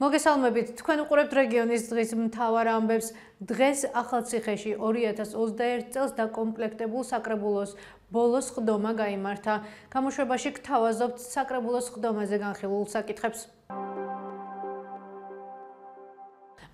მოგესალმებით, თქვენ უყურებთ რეგიონის დღის მთავარ ამბებს. დღეს ახალციხეში 2021 წელს დაკომპლექტებულ საკრებულოს ბოლოს ხდომა გაიმართა. გამოშვებაში გთავაზობთ საკრებულოს ხდომაზე განხილულ საკითხებს.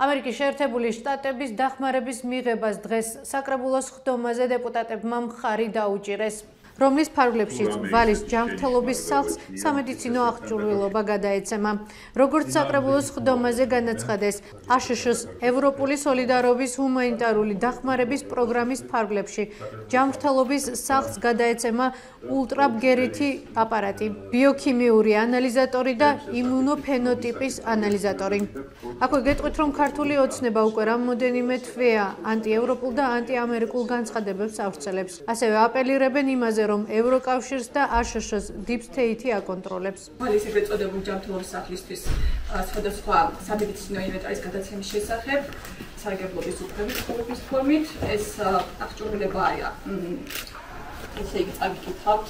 ამერიკის შეერთებული შტატების დახმარების მიღებას დღეს საკრებულოს ხდომაზე დეპუტატებმა მხარი დაუჭირეს. რომლის ფარგლებშიც ვალის ჯანმრთელობის სახლს სამედიცინო აღჭურვილობა გადაეცემა. როგორც საკრებულოს ხდომაზე განაცხადეს, აშშ-ს ევროპული სოლიდარობის ჰუმანიტარული დახმარების პროგრამის ფარგლებში ჯანმრთელობის სახლს გადაეცემა ულტრაბგერითი აპარატი, ბიოქიმიური ანალიზატორი და იმუნოფენოტიპის ანალიზატორი. აქვე გეტყვით, რომ ქართული ოცნება უკვე რამდენიმე თვეა ანტიევროპულ და ანტიამერიკულ განცხადებებს ავრცელებს. ასევე აპელირებენ იმაზე, რომ ევროკავშირს და აშშ-ს deep state აკონტროლებს. ვალის ეგრეთ წოდებული ჯანმრთელობის სახლისთვის სხვადასხვა სამედიცინო ინვენტარის გადაცემის შესახებ სარგებლობის უფლების ხობის ფორმით ეს აღჭურვილებაა. ესე იგი წაგიკითხავთ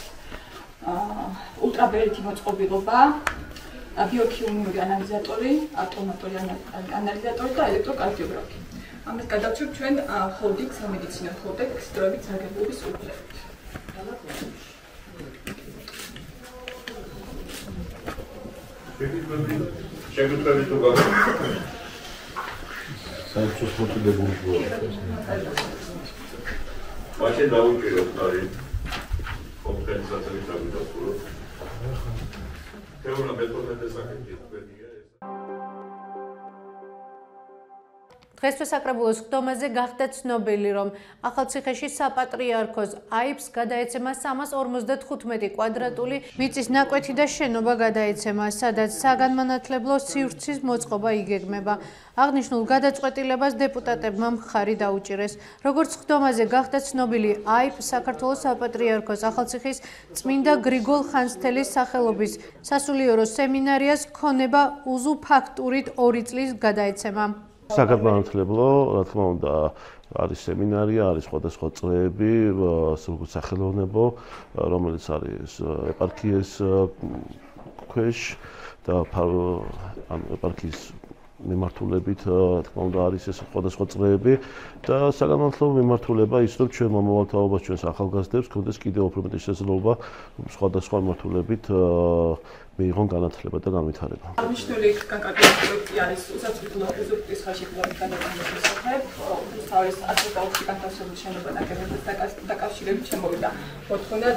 ულტრაბგერითი მოწყობილობა, ბიოქიმიური ანალიზატორი, ავტომატური ანალიზატორი და ელექტროკარდიოგრაფი. ამას გადავწევთ ჩვენ ჰოლდინგ სამედიცინო ჰოლდინგ სტროებით სარგებლობის უფლებით. შეგიძლიათ თუ საერთოდ მოტივებული ვარ. მაშინ დავუჭიროთ არის კომპენსაციის დაგიდასტუროთ. თეორია მეთოდები საკითხია. დღესვე საკრებულოს ხდომაზე გახდა ცნობილი, რომ ახალციხეში საპატრიარქოს აიბს გადაეცემა 355 კვადრატული მიწის ნაკვეთი და შენობა გადაეცემა, სადაც საგანმანათლებლო სივრცის მოწყობა იგეგმება. აღნიშნულ გადაწყვეტილებას დეპუტატებმა მხარი დაუჭირეს. როგორც ხდომაზე გახდა ცნობილი, აიბ საქართველოს საპატრიარქოს ახალციხის წმინდა გრიგოლ ხანძთელის სახელობის სასულიერო სემინარიას ქონება უზუფაქტურით 2 წლის გადაეცემა. საგანმანათლებლო, რა თქმა უნდა, არის სემინარია, არის სხვადასხვა წრეები, სახელოვნებო, რომელიც არის ეპარქიის ქვეშ და ეპარქიის მიმართულებით, რა თქმა უნდა, არის ეს სხვადასხვა წრეები და საგანმანათლებლო მიმართულება ის, რომ ჩვენ მომავალთაობას ჩვენს ახალგაზრდებს გქონდეს კიდევ უფრო მეტი შესაძლებლობა სხვადასხვა მიმართულებით მიიღონ განათლება და განვითარება. აღნიშნული განკარგული პროექტი არის უსაფრთხო უზურპის ხელშეკრულების გადატანის შესახებ. თავის ასოციაციის განთავსებული შენობა ნაკერებთან დაკავშირებით შემოვიდა მოთხოვნა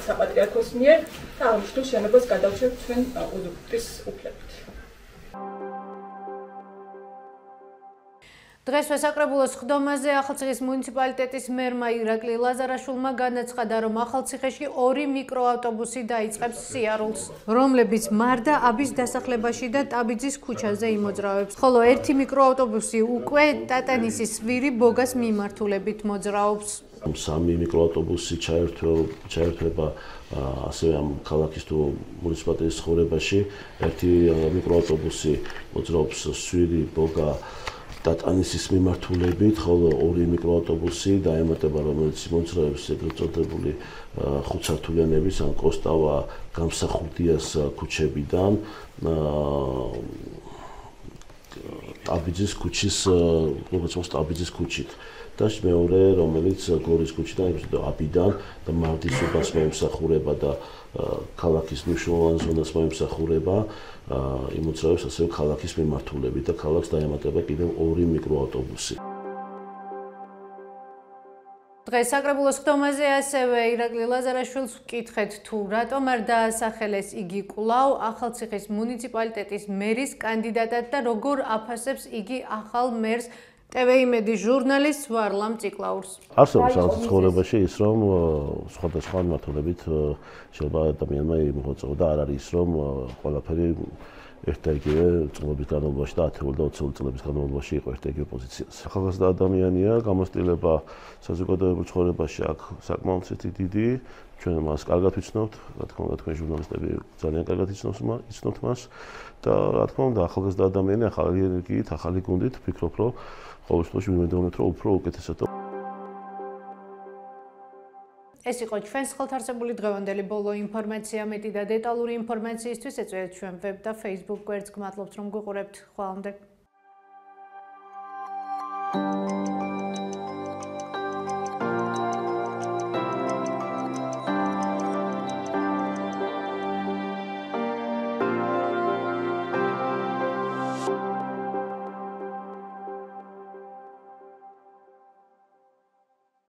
საპატრიარქოს მიერ და აღნიშნულ შენობას გადავშევთ ჩვენ უზურპის უფლებით. დღესვე საკრებულოს ხდომაზე ახალციხის მუნიციპალიტეტის მერმა ირაკლი ლაზარაშვილმა განაცხადა, რომ ახალციხეში 2 მიკროავტობუსი დაიწყებს სიარულს, რომლებიც მარდა აბის დასახლებაში და ტაბიძის ქუჩაზე იმოძრავებს, ხოლო 1 მიკროავტობუსი უკვე ტატანისის სვირი ბოგას მიმართულებით მოძრაობს. 3 მიკროავტობუსი ჩაერთვება ასევე ამ ქალაქის თუ მუნიციპალიტეტის ცხოვრებაში. 1 მიკროავტობუსი მოძრაობს სვირი ბოგა ტატანისის მიმართულებით, ხოლო 2 მიკროავტობუსი დაემატება, რომელიც მოძრაობს ეგრეთ წოდებული ხუთსართულიანების ან კოსტავა გამსახურდიას ქუჩებიდან ტაბიძის ქუჩის, როგორც ტაბიძის ქუჩით. და მეორე, რომელიც გლორის ქუჩიდან, აბიდან და მარდის უბანს მოემსახურება და ქალაქის მნიშვნელოვან ზონას მოემსახურება, იმოძრავებს ასევე ქალაქის მიმართულებით და ქალაქს დაემატება კიდევ 2 მიკროავტობუსი. დღეს საკრებულოს ხდომაზე ასევე ირაკლი ლაზარაშვილს ვკითხეთ, თუ რატომ არ დაასახელეს იგი კვლავ ახალციხის მუნიციპალიტეტის მერის კანდიდატად და როგორ აფასებს იგი ახალ მერს TV-იმედი ჟურნალის ვარლამ ციკლაურს. არსებობს რაღაც ცხოვრებაში ის, რომ სხვადასხვა მიმართულებით შეიძლება ადამიანმა იმოწოდა და არ არის ის, რომ ყველაფერი ერთ და იგივე წლების განმავლობაში და 10 და 20 წლების განმავლობაში იყო ერთ და იგივე პოზიციაზე. ახალგაზრდა ადამიანია, გამოცდილება საზოგადოებრივ ცხოვრებაში აქ საკმაოდ დიდი. ჩვენ მას კარგად ვიცნობთ, რა თქმა უნდა, თქვენ ჟურნალისტები ძალიან კარგად იცნობთ მას და რა თქმა უნდა, ახალგაზრდა ადამიანი ახალი ენერგიით, ახალი გუნდით, ვფიქრობ, რომ ყოველ შემთხვევაში ვიმედოვნებთ, რომ უფრო უკეთესად. ეს იყო ჩვენს ხელთარსებული დღევანდელი ბოლო ინფორმაცია. მეტი და დეტალური ინფორმაციისთვის ეწვიეთ ჩვენ ვებ და Facebook გვერდს. გმადლობთ, რომ გვიყურებთ. ხვალამდე.